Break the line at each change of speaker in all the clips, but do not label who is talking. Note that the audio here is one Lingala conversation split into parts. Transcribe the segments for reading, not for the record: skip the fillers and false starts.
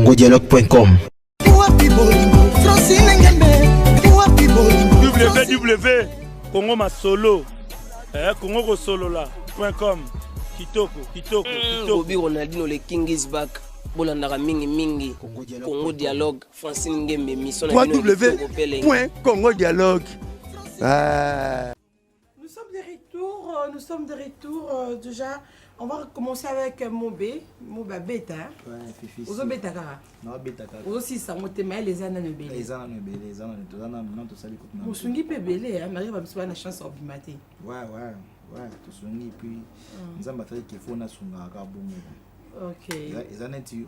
congodialogue.com.
www Congo Masolo Congo Solo là.com. Kitoko
Bobby Ronaldinho le King is back. Bolandaka mingi Congo Dialogue Francine Ngembe mission
www.congodialogue.
Nous sommes de retour déjà. On va commencer avec Mobé Beta.
Ouais, Fifi.
Ozo Beta kara.
Non, Beta kara.
Ozo si ça monte mais les années ne belé.
Les années ne belé, les années ne tozana non to sali kutna.
Musungi pe belé hein, Marie va me souhaiter la chance au bimaté.
Ouais, to sungi puis nzamba tali ke fona sunga ka bongo.
OK.
Les années tu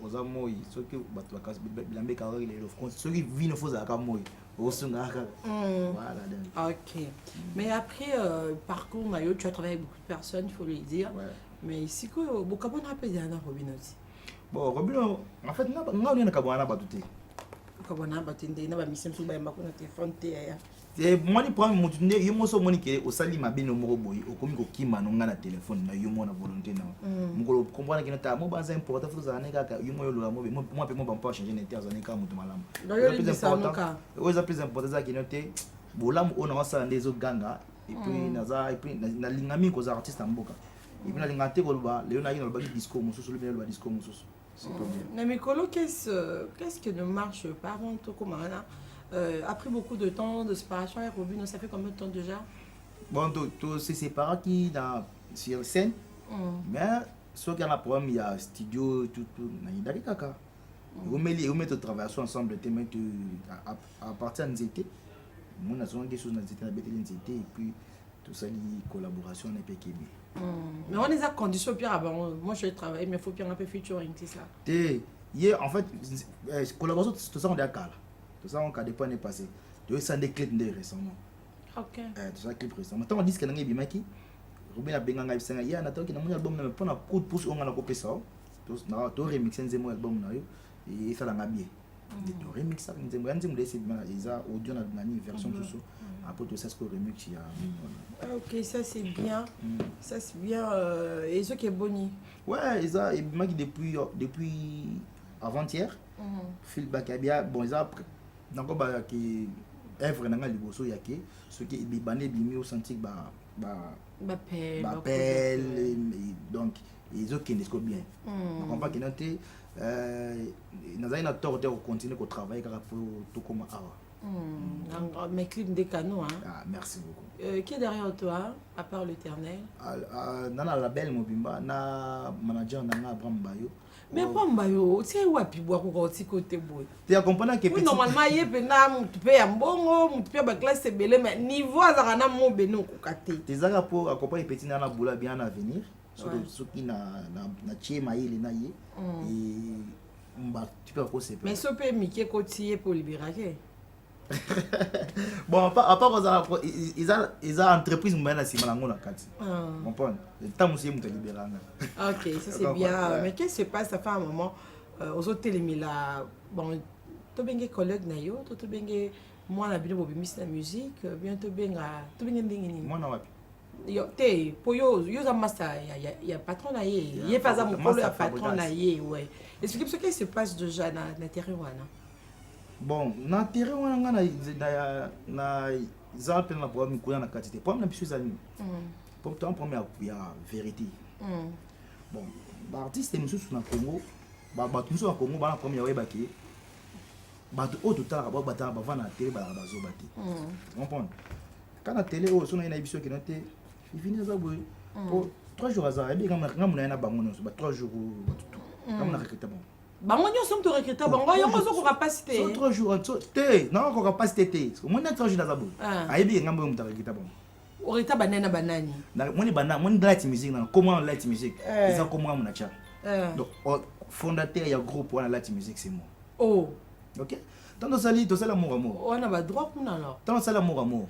oza moi, ce que batu bakas bilambe ka le of ce qui vient foza ka moi. Osunga ka. Voilà.
OK. Mais après parcours Mayo, tu as travaillé avec beaucoup de personnes, il faut le dire.
Ouais.
Mais ici quoi beaucoup de rappel Diana Robino aussi.
Bon, Robino en fait nga on ka bwana batute.
Kabona batinde na ba mission so ba yamba ko na téléphone te ya.
Et moi ni problème mutunde yemo so moni ke osali mabino moko boyi okomi ko kima no nga na téléphone na yomo na volonté na. Mukolo comprendre que nota mo banza important faut za neka ka yomo yo lola mo moi pe mo ba pas changer n'était za neka mutu malamu. Le plus important za ki noté bolamu ona wasa ndezo ganga et puis na lingami ko za artiste mboka. Et puis na lingate ko ba le na yino ba disco mususu le ba disco mususu.
Mais Mikolo, qu'est-ce qui ne marche pas avant tout comme après beaucoup de temps de séparation avec Robino, ça fait combien de temps déjà?
Bon, tout c'est séparé qui sur scène. Mais ce qui a un problème, il y a studio, tout, il y a kaka. Vous mettez travailler ensemble, à partir de l'été. Nous avons des choses dans l'été et puis tout ça, la collaboration n'est pas qui.
Mais on les a conditions pire avant. Moi je vais travailler, mais il faut bien un peu featuring, c'est ça.
En fait, collaboration, tout ça on est à Kala. Tout ça on a des points passés. Tu vois ça des clips récemment.
OK.
Tout ça clip récemment. Tant on dit que n'angi bimaki. Robin a benga ngai senga ya na to ki na mon album na pona coup de pouce on a copié ça. To remixer nzemo album na yo et ça la ngabie. De remixer nzemo ya nzemo laisser isa audio na ni version sous après tout ça ce que remix ya.
OK, ça c'est bien. Ça c'est bien et ce qui est boni.
Ouais, isa et bimaki depuis avant-hier. Feedback bien bon ils après donc ba ki œuvre na ngali boso yake ce qui bibane bimi au senti appel donc ils ont qui bien on va que noter nazali na tort de continuer au travail car pour tout comme awa
mes clips des canaux hein.
Ah, merci beaucoup.
Qui est derrière toi à part l'Éternel?
Nana label mobimba na manager nanga Abraham Bayo.
Mais Abraham Bayo, tu sais où api boire ko ti côté boy.
Tu comprends que
petit normalement yé pena mutu pe ya mbongo, mutu pe ba classe belé mais niveau azaka na mo beno ko kate.
Tes zaka pour accompagner petit nana boula bien à venir. Ce qui na chema ile na yé et mba tu peux ko c'est.
Mais so pe mike ko tié pour libérer.
Bon, à part ils ont entreprise maintenant si malango na kati. Comprendre. Le temps aussi mutu libéranga.
OK, ça c'est bien. Mais qu'est-ce qui se passe ça fait un moment aux autres télémila bon to benge collègue na yo, to benge moi na bino bobimis la musique, bientôt benga to benge ndingini.
Moi na wapi.
Yo te po yo za master ya patron na ye. Ye pas za mon le patron na ye, ouais. Explique ce qui se passe déjà na terrain wana.
Bon, na terrain wana na za pe na problème ko na kati te. Problème na biso zani. Pourtant première ya vérité. Bon, l'artiste est monsieur na Congo, bato monsieur na Congo ba na première way baki. Bato au total ba bata ba na télé ba bazo bati. Comprendre. Quand la télé au sona ina biso ki noté, il finit ça boy. Pour 3 jours azar, et bien quand na bango no, ba 3 jours tout. Comme na recruter bon.
Bango nyo som to recruter bango yo ko ko capacité.
3 jours té, non ko capacité té. Au moins 3 jours na zabo. Ayi bien ngambo mu ta recruter bon.
Orita banana banani.
Moni light music na comment light music. Ils ont comment mon acha. Donc fondateur ya groupe wana light music c'est moi.
Oh.
OK. Tant ça l'amour amour.
On a ba droit pour alors.
Tant ça l'amour amour.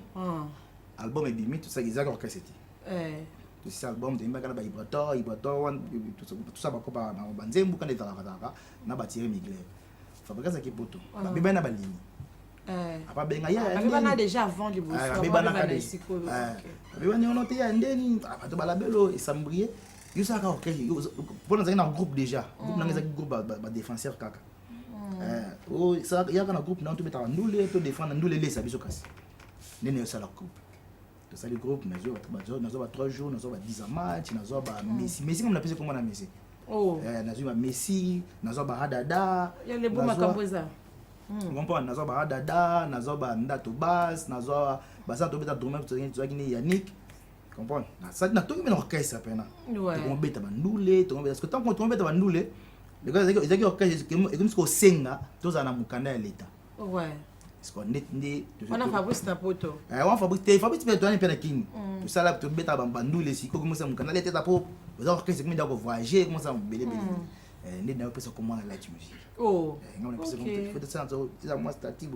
Album et bimi tout ça ils ont cassette. Tout ça album de mbaka ba vibrator tout ça ba ko ba banzembu quand était na ba tirer migler. Fabrice qui poto. Ba beba na ba ligne. Apa benga ya
bana déjà avant les bosses
beba na kade beba ni on était ya ndeni apa to balabelo et sambrier yo ça ka orchestre pour nous un groupe déjà groupe na ngeza groupe ba défenseur kaka oh ça ya kana groupe na to mettre ndule to défendre ndule les sabiso kasi nene ça la groupe to ça le groupe na zo ba 3 jours na zo ba 10 match na zo ba Messi comme na pese comment na Messi na zo ba Messi na zo ba Hadada
ya le bon makamboza
comprendre na zo ba Hadada na zo ba Ndato Bass na zo ba ça to beta drummer to ni Yannick comprendre ça na to mais orchestre pena to beta bandule to beta parce que tant qu'on beta bandule les gars ils ont orchestre et comme ce qu'on senga tous na mukanda ya l'état
ouais
ce qu'on est
on a Fabrice Napoto
on Fabrice peut donner pena king tout ça là to beta bandule si comme ça mukanda l'état pour les orchestres comme d'accord voyager comme ça belé belé ne pas ça comment la musique on peut ça ça moi statique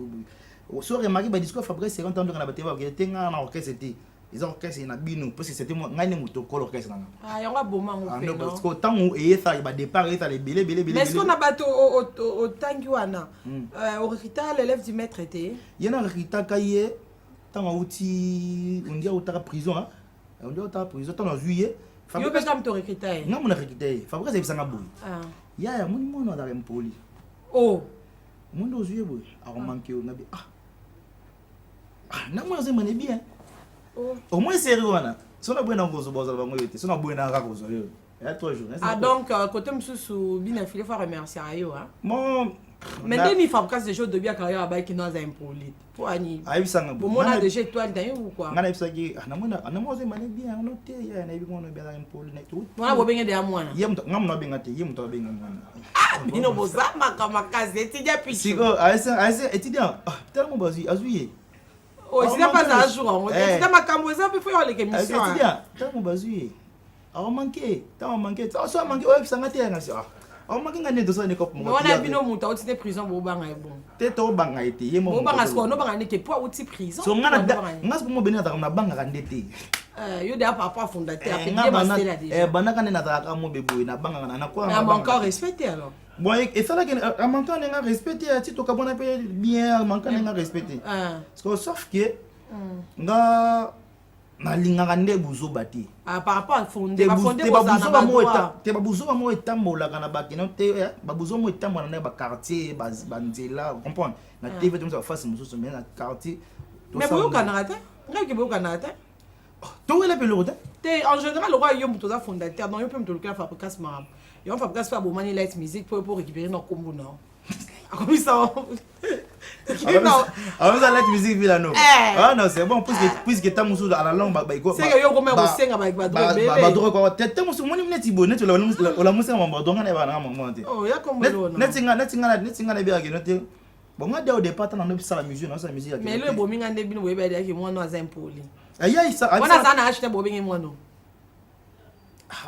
so remarquer ba discours Fabrice 50 ans dans la batterie que tenga na orchestre c'était ils ont orchestre na bino parce que c'était moi ngani muto ko orchestre na
yanga boma ngo pe non
parce que tant où et ça ba départ et ça les belé
mais est-ce qu'on a bateau au tangi wana au recruta l'élève du maître était
yana recruta kaye tant outi on dit au prison hein on dit au prison tant en juillet
yo pe kam to recruta
nga mon recruta Fabrice c'est sanga boy ya mon mon na poli mon do juillet boy a manqué on a na moi c'est mané bien au moins sérieux wana so na bwena ngozo boza ba ngoyete so na bwena ka kozo yo ya 3 jours
donc côté msusu bina filé faut remercier ayo hein
bon
mais demi fabrication de jeux de bien carrière ba qui nous a impolite pour ani
ayi sanga
bon mon a déjà étoile d'ailleurs ou quoi
ngana bisa ki na moi c'est mané bien on te ya na bi ngono bela impolite na tout
mona bo benge de amwana
yem ngam na benga te yem to benga ngana
bino bozama kama kazi étudiant puis
siko ayi étudiant tellement bazi azuye
tu n'as pas un jour on dit ta makambo ça peut faire les émissions
tellement bazi a manqué ça manqué ouais ça ngate nga ça a manqué ngane de ça ne cop
on a bino muta outi prison bo banga bon
te to banga ete yemo
bo banga sko no banga ne ke po outi prison
so ngana ngas ko mo bena ta na banga kandete
yo da papa fondateur fait bien passer là déjà
bana kana na ta ka mo bebo na banga na quoi
na encore respecté alors
bon et ça là que en même temps on a respecté ti to ka bona pe bien en manquant on a respecté parce que sauf que nga na linga kande buzo bati
par rapport à fondé ba fondé
te babuzo ba mo etambola kana bakino te babuzo mo etambola na ba quartier ba nzela comprendre na TV tout ça face mususu mais na quartier
mais boyo kanata ngaki boyo kanata
to wele pe lorote
te en général le roi yo muto za fondateur donc yo peut me le fabrication marab yo fabrication ba bomani light music pour récupérer nos combo non comme ça
alors ça la musique villa non non c'est bon puisque ta musu à la langue ba iko
c'est que yo comme ba senga ba
droit quoi tete musu moni neti bonnet la musu ma donga na ba na monte
ya comme lo non
neti nga bi agino te bon nga au départ na no la musique na sa musique
mais le bomi nga ndebino we ba ki mo no azimpoli
ayi ça
wana sana acheter bomi mo no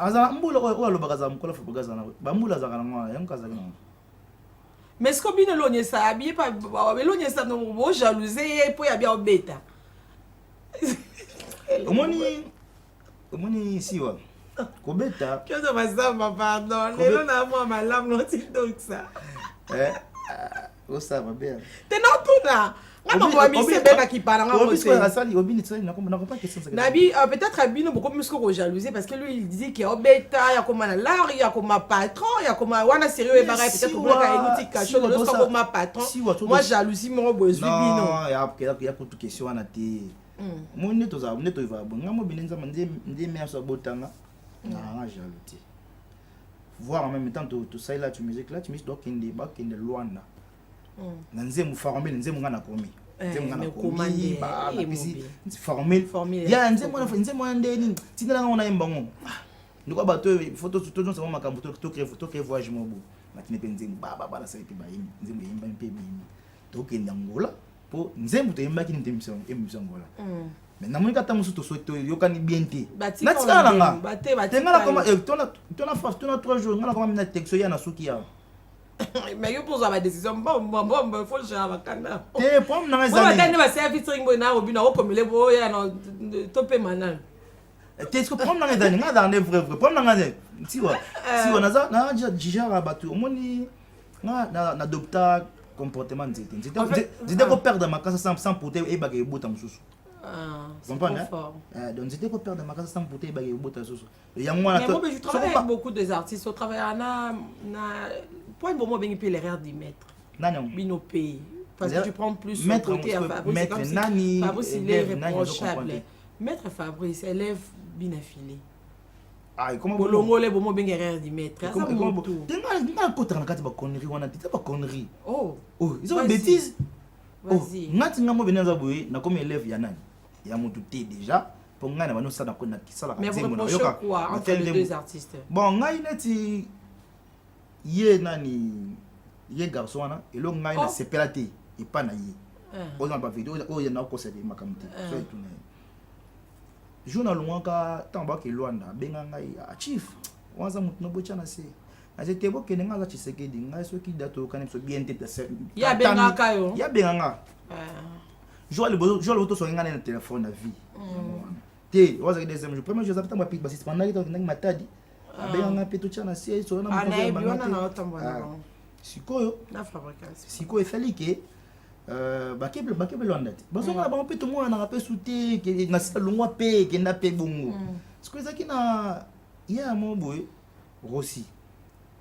azana mbula ko lo bakaza mkola fo bakaza na ba mbula za kana ngwa yam kaza kana
mais ce que bien l'on ça habillé pas l'on ça non bon jalousie pour y a bien bêta
omoni siwa ko beta
que ça va ça pardon les na moi ma lame non c'est donc ça
o ça va bien
t'es non tout là ngama bo mi se bena ki paranga
mo se asali obini tsali na pas question ça
nabi peut-être abino beaucoup plus que jalousie parce que lui il disait qu'il y a bêta ya comme là il y a comme patron il y a comme wana sérieux et pareil peut-être pour ka écouter quelque chose de comme patron moi jalousie mo bozwi bino
non ya pour toute question wana te mo neto va bon ngamo binenza ndé merci botanga na jalousie voir en même temps tout ça là tu musique doit kende Luanda na nzemu formel nzemu ngana komi nzemu ngana komi ba bisi formel ya nzemu ndeni tinela ngona imbango ndiko bato photo tout ça makambo to créer voyage mobo matine pe nzemu ba la sai pe ba nzemu yimba pe bimi to kenda ngola po nzemu to yimba kini temison ngola mais na monika tamusu to soto yokani biente natikala nga tengala koma tona 3 jours ngala koma mina texto ya na suki ya
mais yo pour la décision bon faut gérer avec kana
te pom na
ngazali bon kana ba service ringo na obina o komele bo ya no topé manal
te est-ce que pom na ngazali ngada ne vrai pom na ngazali siwa naza na jijara batu omoni na adopta comportement nzete ko perdre ma casa sans porter e ba ke bota mususu
C'est trop fort.
Donc c'était pour perdre ma case sans porter baguette au bout de
mais moi je travaille avec beaucoup des artistes au travail point de moment bien peut l'erreur d'y mettre bino pays parce que tu prends plus son côté à Fabrice Fabrice il est irréprochable maître Fabrice élève bien affilé comment bolongo le bon bien erreur d'y mettre ça comment tout
n'a pas tant de conneries on a dit pas conneries
oh
ils ont bêtises
vas-y
ngati ngamo benza boye na comme élève ya nani ya mutu te déjà pour ngana bano ça na ko na kisala
mais vous reprochez quoi entre les deux artistes
bon ngai neti ye nani ye garçon wana elo ngai na sepelate et pas na ye on a pas vidéo o ya na ko c'est makamti so etuna journal mwaka tamba ke Luanda benga ngai a chief wanza mutu no bocha na se azete bo kene nga za Tshisekedi ngai so ki dato kana so bien tete
ya benga kayo
ya benga nga je le auto sur un téléphone à vie te waza deuxième jour premier jour ça tamba pic basis pendant que ngi matadi benga peto chana sie so na
mko
sikoyo
na fabrication
sikoyo fali ke bakebe Luanda baso na ba peto mwana na pe souté ke na sita longwa pe ke na pe bongo sikoyo zaki na ya mo boy Rossi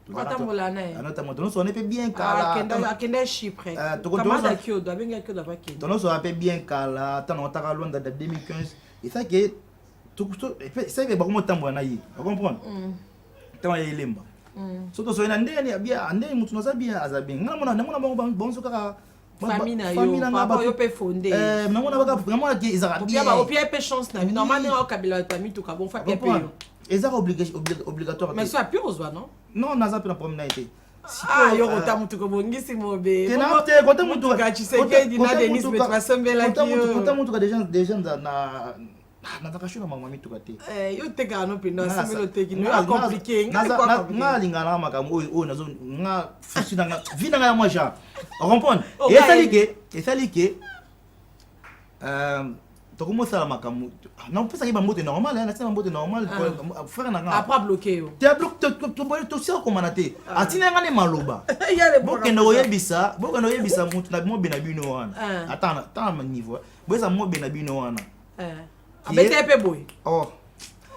on
est bien kala
akenda Chypre kamada kio doit bien que d'avoir qui
on se rappelle bien kala tant on t'a loin de 2015 et ça que tout ça il va comment tambo na yi vous comprendre tant ya ilemba surtout so ina ndeni bien ndeni mutu no sabia azabien ngana bon so kaka
famille papa yo pe fondé
namona baka namona ki izara bien
au pied pe chance na normalement au kabila famille tout ka bon fa pe
ezara obligatoire
mais ça pure ozwa non
non naza pe na problème na été
yo kota mutu ko bongisi mobe
tenate kota mutu
ka Tshisekedi na Denis Betwasembela ki
kota mutu ka des gens na takashuna mama mitu ka te
yo teka no pinda simelo teki no compliqué
nga lingana makamu o nazo nga fusi na nga vina nga moi ja comprendre et sali ke tokomo sala makamu non pesa ki bambote normal na sala bambote normal frère na nga
après bloquer yo
te bloquer to sio komana te atina nga ne maloba bokendo yebisa mutu na mo bena bino wana attends niveau boza mo bena bino wana
abete pe boy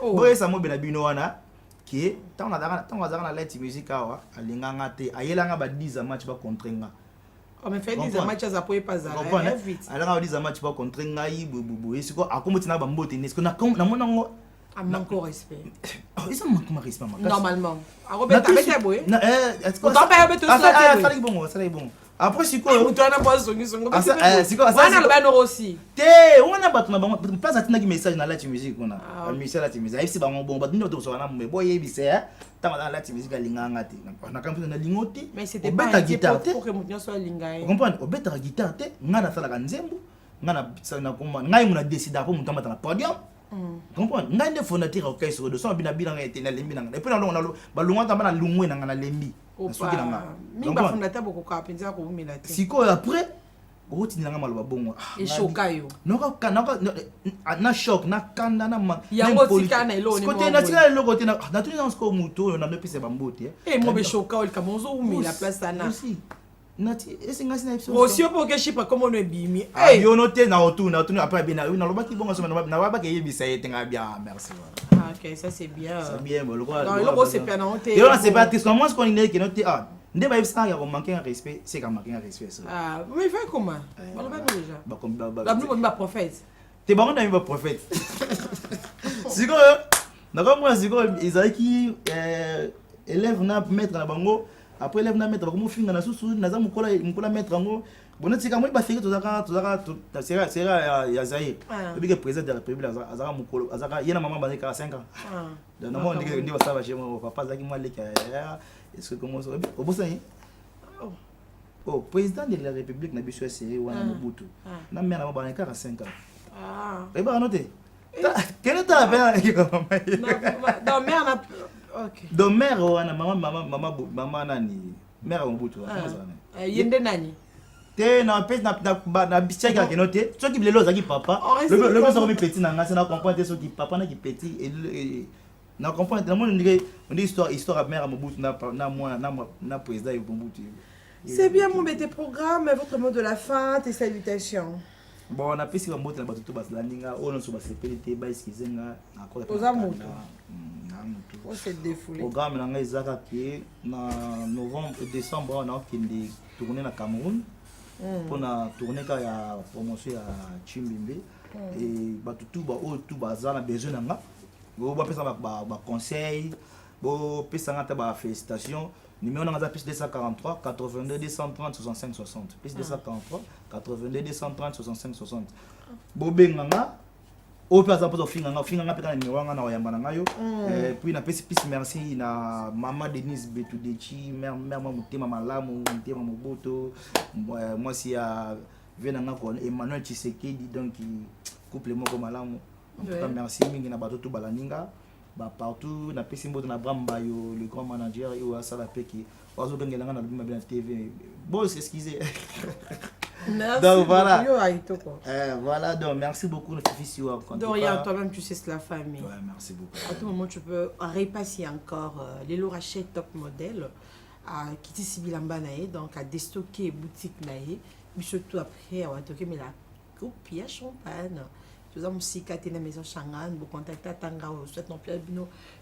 boza mo bena bino wana ki tant na let music awa alinganga te ayelanga ba 10 match ba contre nga
on me fait des matchs à poé pas à vite
alors on dit des matchs pas contre ngai bobo et siko akomotina ba mbote ne siko na mona ngo
manque respect
ils ont manque respect
normalement Robert avec boy
na
est-ce que on peut mettre
ça bon après siko
mutu ana bozo ngisongo
siko
wana le bano aussi
te wana batu na ba place atina ki message na la musique on a message la musique si ba bon batu ndoto so wana mbo yebise tant dans la musique alinganga te na kampi na lingoti
mais c'était pas un guitare pour que mutu so lingaye
comprendre obeta guitare te ngana sala kanzembo ngana na koma ngai muna décider pour mutu na podium comprendre ngai ne fondateur au kai so de son bina bina ngai te na lembi na et puis na balunga tamba na lungwe na ngana lembi na suki na nga
mi ba fondateur boko ka penza ko umela te
siko après roti na nga maloba bongo
et chokayo
na shock na kanda na ma
yango tika na ilo ni mo
côté na tika ilo côté na tuni dans ko muto na pese bambote
mo be chokayo le kamonzo umela place sana
aussi nati esinga sina episode
aussi pour que chipa comme on bimi
yo noté na otuna après bien na loba ki bongo so na ba ke yebisa yete nga bien merci
ok ça c'est bien
bon quoi
dans le c'est bien on
et on c'est pas triste comment est-ce qu'on est que noté nde ba yebisa ya ko manquer un respect c'est comme manquer un respect ça
mais fait comment on va déjà
ba comme ba
la nous ba prophète
te ba on a ba prophète siko na comme moi siko izaki élève na maître na bango après élève na maître ba comme finga na susu na za mukola maître ngo bonetika moi ba fiki tozaka sera ya Zaire bige président de la République azaka mukolo azaka yena maman ba 45 ans donc na mo ndi ba saba chez moi papa zaki moi leka est-ce que comment ça au bout ça président de la République na biso c'est wana Mobutu na mère na ba 45 ans et ba noter quel est ta père qui comme
non mère na OK
donc mère wana maman nani mère Mobutu
yende nani
te na pèse na bichaka ke noter ceux qui blelo zaki papa le ça comme petit na ngasa na comprendre ceux qui papa na qui petit et na comprendre na on dit histoire mère Mobutu na président Mobutu.
C'est bien mon bête programme votre mot de la fin tes salutations.
Bon, on a pris si on monte dans le bateau, on a sécurité,
on s'est défoulé.
Le programme est novembre et décembre, on a tourné au Cameroun pour tourner la promotion à Chimbimbe. Et tout bazar a besoin d'un gars. Vous avez conseil, vous avez félicitations. Numéro on a plus 243 82 230 65 60. Plus 243 82 230 65 60. Bobenganga au par exemple finanga peka numéro nga na oyamba na yo. Puis na pesi plus merci na maman Denise Betudechi, mère mutema malamu, mutema moboto. Moi si a venanga ko Emmanuel Tshisekedi donc couple moko malamu. En tout cas merci mingi na bato tout balaninga. Partout na pesi mboto na Bramba yo le grand manager yo asala peki ozo bengelanga na bima bien TV bon excusez
merci
donc voilà
voilà
donc merci beaucoup notre fils yo
donc rien toi-même tu sais c'est la famille
ouais merci beaucoup
à tout moment tu peux repasser encore les Rachel top modèle à quitter Sibilamba naé donc à déstocker boutique naé mais surtout après on va toquer mais la coupe à champagne. Tout ça, musique à la maison Changan, vous contactez Tanga, vous souhaitez non plus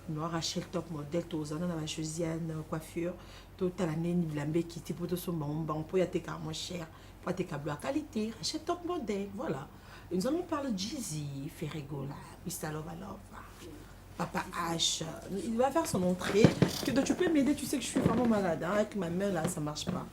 nous Rachel top modèle, tous en a Josiane coiffure, tout à l'année ni blambé qui était pour tout son bon pour y être moins cher, pour être câble à qualité, Rachel top modèle, voilà. Nous allons parler de Jeezy, Ferregola, Mr. Lova, Papa H, il va faire son entrée. Donc tu peux m'aider, tu sais que je suis vraiment malade, hein, avec ma mère là, ça marche pas.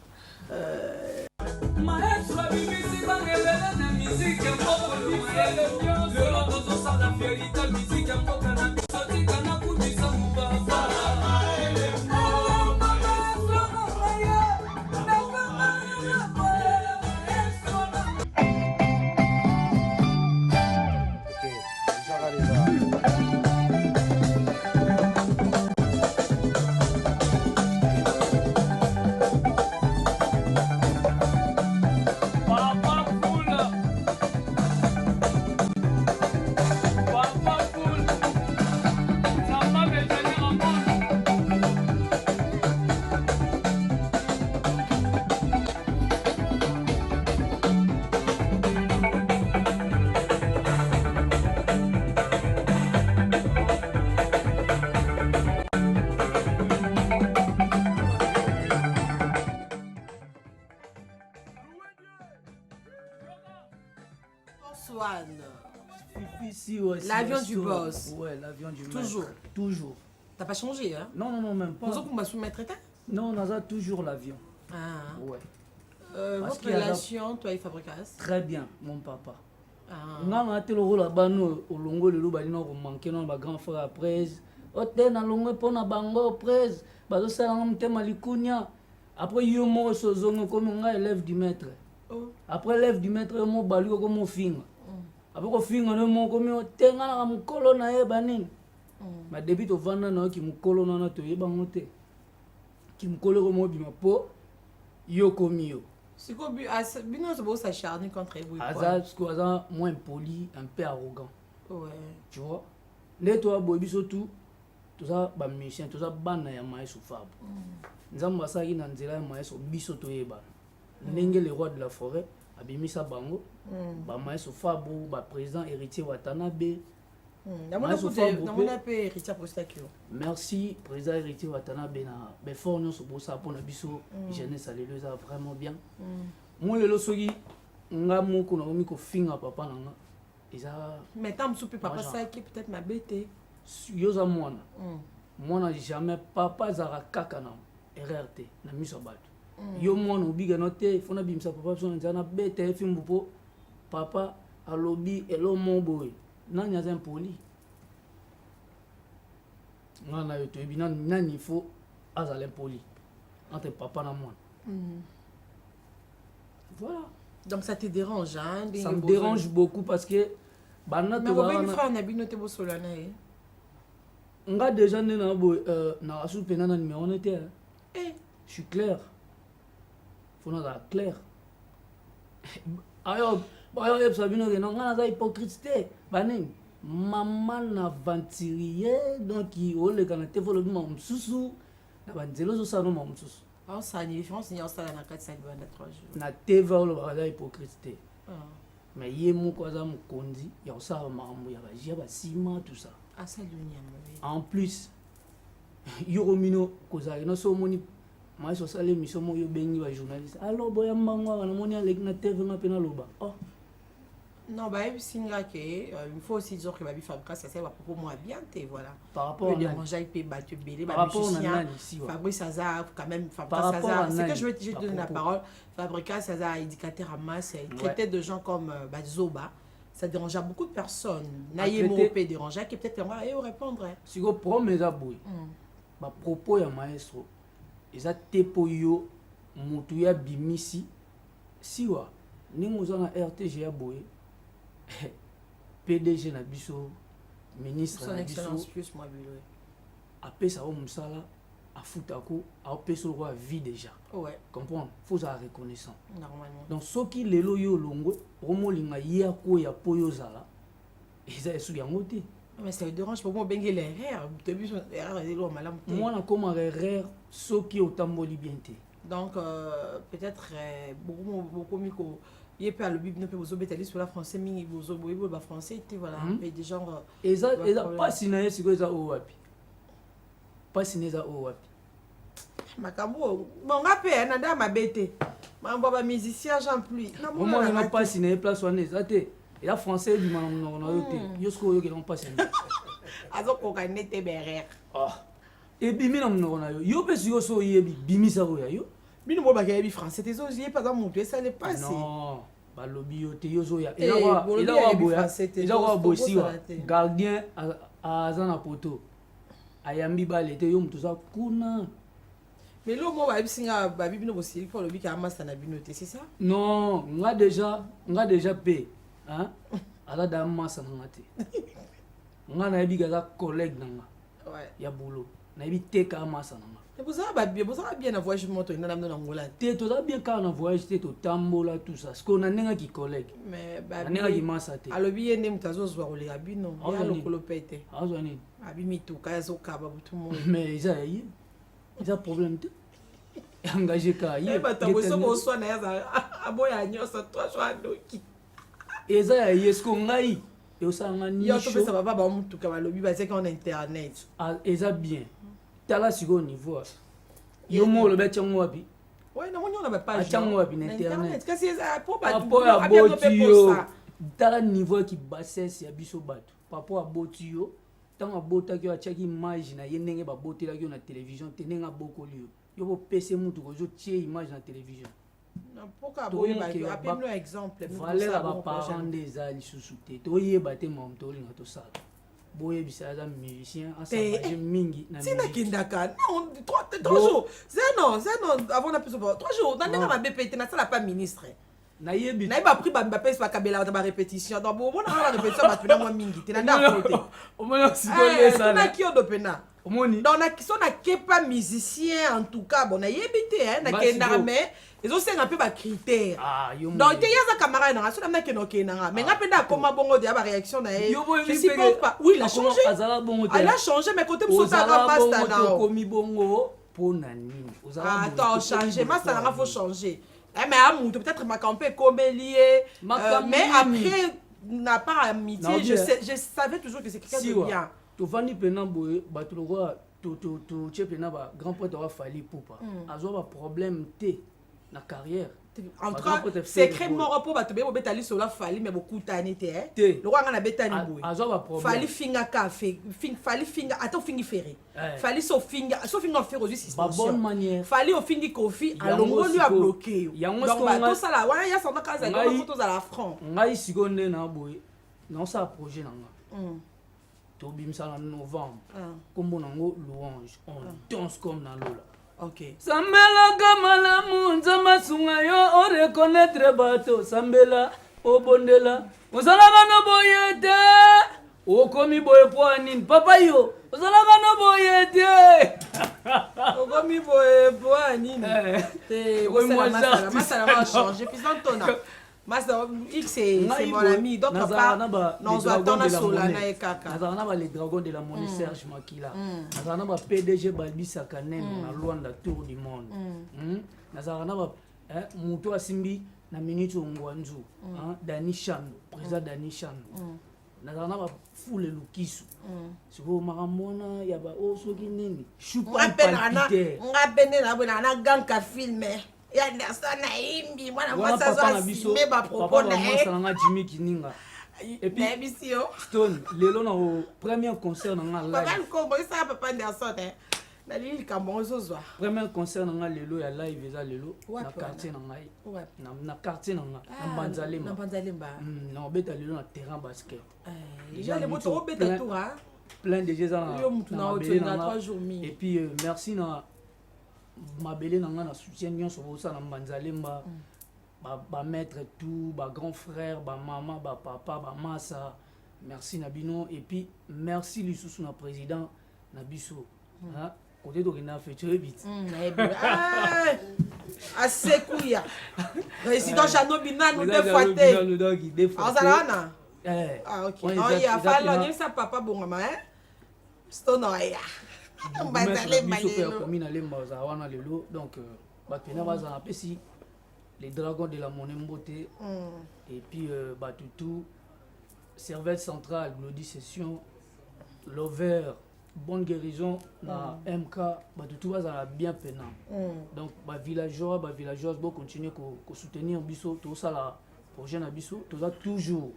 L'avion du boss.
Ouais, l'avion du
Toujours.
maître. Toujours.
T'as pas changé, hein?
Non, même pas.
Nous avons soumettre état?
Non, on a toujours l'avion.
Ah.
Ouais.
Votre relation, toi et Fabricas?
Très bien, mon papa.
Ah.
On a été le rôle là-bas, nous, au longo, le loup, nous avons manqué, nous avons grand frère après. Ote na longo, pour na bango, presse. Bazo salam, te malikunya. Après, yo mo sozongo, comme on a élève du maître. Après, élève du maître, yo mo balu, comme on finga. Après qu'on finit on est comme on tenga na mukolo na eba nini ma début to vanda na ki mukolo na to yeba ngote ki mukolo ko mo bima po yo komi yo
c'est quoi bino se beau s'acharner contre vous
azaz ko azan moins poli un peu arrogant
ouais
tu vois les toi bobi surtout tout ça ba musicien tout ça bana ya maïs fab nzamba sa ki na nzela ya maïs biso to yeba ndenge le roi de la forêt abimisa bango ba maïs fabo ba président héritier Watanabe merci président héritier Watanabe na be fort nyonso bosa pona biso jeunesse alléluia vraiment bien moi lelo soki nga moko na komi ko finga papa nanga eza
mais tant soupe papa ça qui peut-être ma bête
yoza mwana jamais papa zara kaka na RRT na miso bato yo mwana obiga no te fona bimisa papa so nzana bete fimbu po papa alobi elo moboy nani aza impoli ngana yo to ebina nani faut azala impoli entre papa na mwana voilà
donc ça te dérange hein
ça me dérange beaucoup parce que bana to
mais frère na bino te bosolana
nga déjà na bo na asu pena na numéro on était
je
suis clair faut nous être clair ayo ayo sabino que non nga za hypocrite banini maman na venturier donc o le kana te folo ma msusu na banzelo zo sa no ma msusu
ça a une différence ni on ça na 4 5 23 jours
na te va le ba hypocrite mais ye moko aza mokonzi ya kosala makambo ya bagia basima tout ça en plus yoko mino kozalaki no so omoni maïs osala émission moko yo bengi bajournaliste alors boya mbango awa namoni aleki na tv nga mpe naloba
non bayebisinga ke il faut aussi dire que babi Fabrice ça c'est propos moi bien te voilà
par rapport à
déranger pe battu belé
par rapport à
Fabrice Saza quand même Fabrice Saza c'est que je vais te donner la parole Fabrice Saza éducateur à masse il traitait de gens comme Bazoba ça dérangeait beaucoup de personnes naïe mopé dérangeait qui peut-être on va répondre
si go promesa boy ba propos ya maestro eza tepo yo mutu ya bimisi siwa ningo za na RTG ya boy PDG na biso ministre na biso apesa o musala afutako apesa ko vie déjà
ouais
comprendre faut ça reconnaissant
normalement
donc soki lelo yo longo omolinga ya ko ya poyo zala eza esu yango te
mais ça dérange pour moi bengi l'erreur début erreur est lo malamu te
moi na comme erreur soki otamboli bien te
donc peut-être beaucoup miko il peut le bible ne peut vous obéir sur la français mingi vous obéir ba français tu voilà mais des gens
eza pas sinaye siko eza o wapi pas sineza o wapi
makambo bon ngape na nda mabete mambo ba musicien Jean Pluie
non moi na pas sinaye place wana eza te ya français du manam na yo te yo siko yo ke non pas sinaye
azo ko kanete berer
et bimi na mnoko na yo yo pe si yo so yebi bimi sa ko ya yo
bino bo ba yebi français te zo yé pas dans mon ça n'est pas
non ba lobi yo te yo zo ya il a wa bosi wa gardien azana poto ayambi ba lete yo mtu za kuna
mais lo mo ba bisinga ba bibino bosi pour lobi ka masa na bino te c'est ça
non nga déjà pe hein ala da masa na te nga na yebi ga collègue nanga
ouais
ya boulot na yebi te ka masa nanga
vous avez bien voyage moto ina namno na ngola
te to da bien ka na voyage te to tambola tout ça ce qu'on a nenga ki collègue
mais ba
nenga ki masa te
alobi ene mutazo zwa kolega bino ya lokolo pete
azo nini
abi mituka yazo kaba butu mo
mais ils a problème te engagé ka
ye ba ta boso ko swa na yaza aboya nyosa to swa doki
eza ya yesko ngai et osanga ni
yo to pesa baba ba mutuka balobi ba c'est qu'on internet
eza bien tala siko niveau yo mo le betango wapi
ouais na monyo na ba page
atango wapi na internet
kasi eza po ba
abotio tala niveau qui bassesse ya biso bato papa abotio tanga bota ki achaki image na ye ndenge ba botela ki na télévision tenenga bokoli yo bo pese mutu ko zo tie image na télévision
na poka boye ba appelle exemple
valeur ba parents des ali sous-souté to yeba te mom to linga to sala boye bisaza musicien asaba mingi na
sina kindaka non 3 jours c'est non avant na peso 3 jours na ndanga ba BPT na sala pas ministre
na yebi
na ba pris ba pèse ba kabela ba répétition donc bon na répétition ba tuna mo mingi te na nda côté
au moins sigole ça
na kio do pena
omoni
donc na kiso na kepa musicien en tout cas bon na yebité hein na kendara mais ils ont un peu ba critères donc te yaza camarade na so na keno kenanga mais nga penda koma bongo de ba réaction na je suppose pas oui il a changé elle a changé mais côté msota ka pasta na
komi bongo pona nini
attends changer master na faut changer mais à mon peut-être ma campé comme lié mais après n'a pas amitié je savais toujours que c'est quelqu'un de bien
to vani pena boye ba to ko to che pena ba grand pote wa fali poupa azo ba problème té na carrière
entre secret mort pour ba to be betali sur la fali mais beaucoup tani té le roi na betani boye
azo ba problème
fali finga café fali finga attends fingi ferré fali so finga faire aux suspension
bonne manière
fali au fingi coffee alongo lui a bloqué donc ba to sala wana ya sona kaza ko photos à la franc
ngai seconde na boye non ça projet nanga tobimisa na novembre kombo nango louange on danse comme na lola
ok
sambela kamalamu nzamba sunga yo o reconnaître bato sambela obondela ozalaka no boye te okomi boye po anini papa yo ozalaka no boye te
okomi boye po anini te masala va changer puis tona Master X c'est mon ami donc pas non on attend na solana et kaka
nazana ba les dragons de la monnaie Serge Makila nazana ba PDG Balbi Sakanen na Luanda tour du monde nazana ba muto asimbi na minute ongwanzu Dani Chando président Dani Chando nazana ba foule lukisu siko makamona ya ba soki nini chupa palpiter
ngapene na bona na ganka filme ya ndasa na imbi mwana mwasa za sime ba propos na
nga Jimmy Kininga et puis Stone lelo na premier concert na live
papa ko bo isa papa Anderson na lili kambozo zwa
premier concert na lelo ya live eza lelo na quartier na ngai na quartier na nga na Banzalemba na beta lelo na terrain basket
déjà les motos beta tout hein
plein de gens
na 3 jours mi
et puis merci na mabele na nga na soutien nyonso bosa na Banzalemba ba maître tout ba grand frère ba maman ba papa ba massa merci Nabino et puis merci lisusu na président na biso hein côté de na fait très vite
asekuya président Jano Bina nous deux fois azalana OK ya fala ni sa papa bongama Stone ya Banzalemba
comme na lemba za wana lelo donc ba pena baza na pesi les dragons de la monnaie beauté et puis Batutu Cervelle centrale Glody Session Lover bonne guérison na MK Batutu va bien peinant donc villageois bon continuer ko soutenir biso tout ça la projet na biso tout ça toujours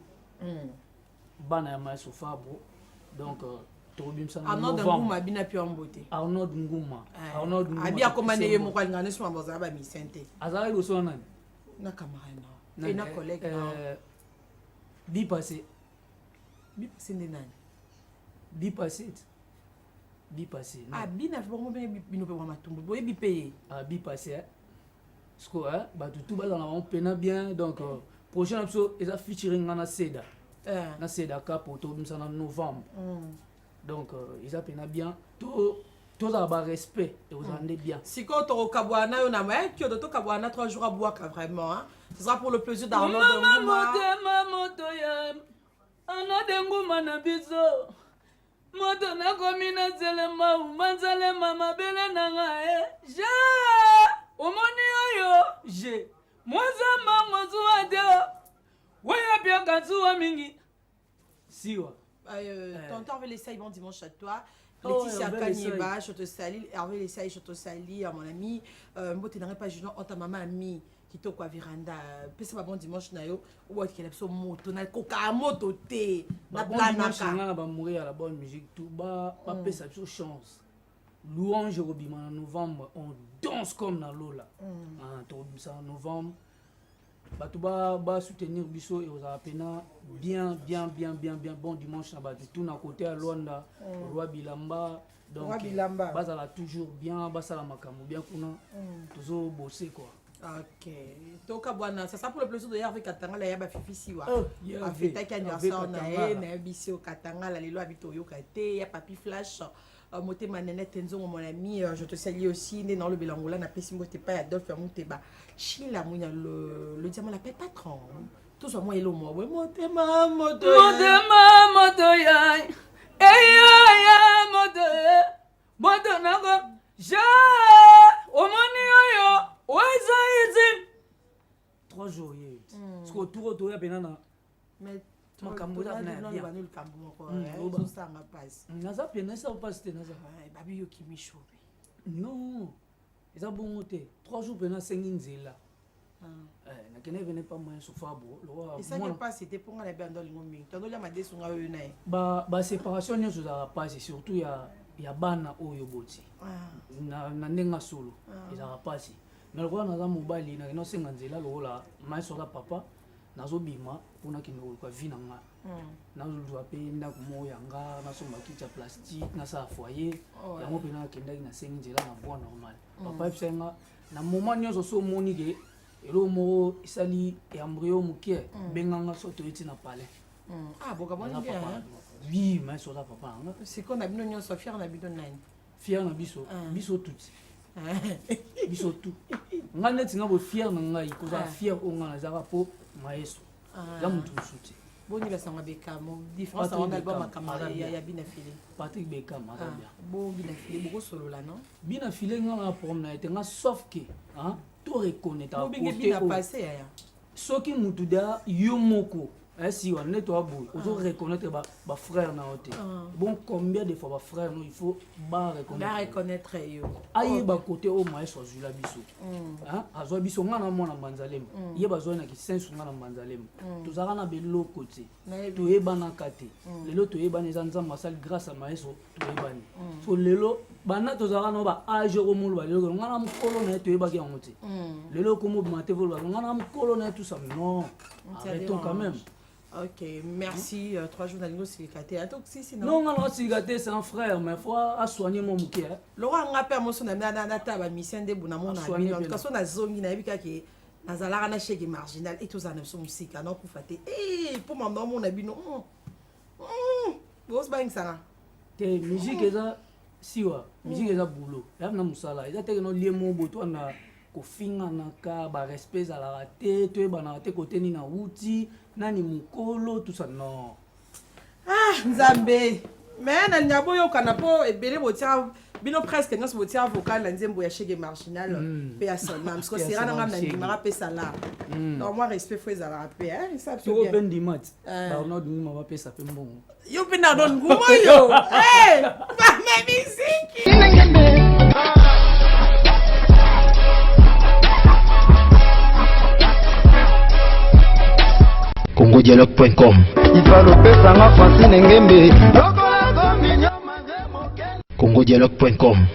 bana ya maïso fabo donc
Arnaud Nguma bina pi ambote
Arnaud Nguma
abi akomane ye mo kwalinga ne suma boza ba misente
azali ko sona
na camarade na na collègue
bi passé
ndé nani
bi passé
bina fo mo bino pe wa matumbu boye bi payer
bi passé sko Batutu ba na on pena bien donc prochain episode eza featuring na Seda na Seda ka poto bimsa na novembre donc ils appellent bien tout d'abord respect et vous rendez bien
si quand on kabwana yo na ma tu doto kabwana 3 jours à boire vraiment hein ce sera pour le plaisir d'Arnaud
moto ya Arnaud Nguma na biso moto na komina zelema Banzalemba mabele na nga je omoni oyo je mwazama mwazuwa de waya pia kanzuwa mingi siwa
tonton Hervé Lessaï, bon dimanche à toi. Laetitia Kanyeba, je te salue. Hervé Lessaï, je te salue, à mon ami. Moi, tu n'aurais pas jugé, on ta maman ami qui t'a quoi viranda. Puis c'est bon dimanche nayo. Ou est-ce qu'elle a son moto, na coca moto té.
Na bon dimanche na ba mourir à la bonne musique tout ba pas pesa sur chance. Louange Robima en novembre, on danse comme na lola. En novembre. Batuba soutenir biso et aux apena bien bon dimanche na Batutu na côté à Luanda roi Bilamba donc bazala toujours bien basala makambo bien kuna toujours bosser quoi.
OK toka bwana ça ça pour le plaisir de Hervé Katanga la ya ba fifi wa afeta ki anniversaire na biso Katanga la lelo habito yo kate ya papi flash motema Nenette Nzongo mon ami je te salue aussi né dans le Belangola na pesi moté pas Adolphe Muteba Chila Mounia le diamant l'appelle patron tout soit moi et le moi motema moto
ya moto nako ja omoni oyo oza izi 3 jours yé parce que tout retour ya benana
mais
makambo za na bien
banul kambo ko ça ma passe
naza pena ça passe te naza
babi yo kimisho
non eza bongo te 3 jours pena sengi nzela na kene venait pas moyen sofabo
et ça ne pas c'était pour la bande lingo mingi tondo la madesu nga yo na
ba séparation nyonso za passe surtout ya bana oyo boti na ndenga solo eza passe mais le na za mobali na no senga nzela lola mai sola papa nazobima pona kino kwa vina nga nazolwa pe ndako moya nga nasomba kicha plastique na sa foyer yango pe na kenda na sengi nzela na bon normal papa psenga na moment nyonso so moni ke elo mo isali embryo mukie benganga soto eti na palais
boka boni bien
oui mais sola papa nga
c'est qu'on a bino nyonso fier na bino nani
fier na biso tout biso tout nga neti nga bo fier na ngai ko za fier o nga na zaka po maestro ya mutu suti
boni basanga Bekamo différence en album makamara ya bina filé
Patrick Bekamo bien
bon bina filé beaucoup solo là non
bina filé nga na promenade nga sauf que tout reconnaître
à côté bina passé ya
soki mutu da yo moko si on est toi boy on doit reconnaître ba frère na ote bon combien de fois ba frère nous il faut
reconnaître yo
ayi ba côté au moins so zula biso hein azo biso ngana mona manzalem ye bazo na ki sensu ngana manzalem tozaka na belo côté to yebana kate lelo to yebana zanza masal grâce à maestro to yebani so lelo bana tozaka no ba age ko mulu ba lelo ngana mkolo na to yebaki ngote lelo ko mo mate vol ba ngana mkolo na tout ça non arrêtons quand même.
Ok, merci. 3 jours d'alignement silicaté. Donc, si, sinon.
Non, non, silicaté, c'est un frère, mais il faut soigner mon mouké.
Laurent, on a perdu mon son ami à la mission de Bounamon. En tout cas, on a zombie, on a vu qu'il y a un chèque marginal et tout ça, on a musique. Non, pour fêter. Eh, pour mon nom, on a vu non. Grosse bang ça.
Musique, c'est ça. Siwa, musique, c'est ça boulot. Là, on a musala. Il y a des gens qui ont besoin de kofinga naka ba respect à la raté tu es banate côté ni na wuti nani mukolo tout ça non
nzambe mais na nyabo yo kana po ebele botia bino presque ngas botia vocal na nzembo ya chege marginal pe ya son même parce que c'est rana ngam na ndimara pe sala donc moi respect faut za la pe hein ça
c'est bien ben dimat ba on a dumi ma pe ça pe mbongo
yo pe na don ngumo yo eh ba ma musique
congodialogue.com congodialogue.com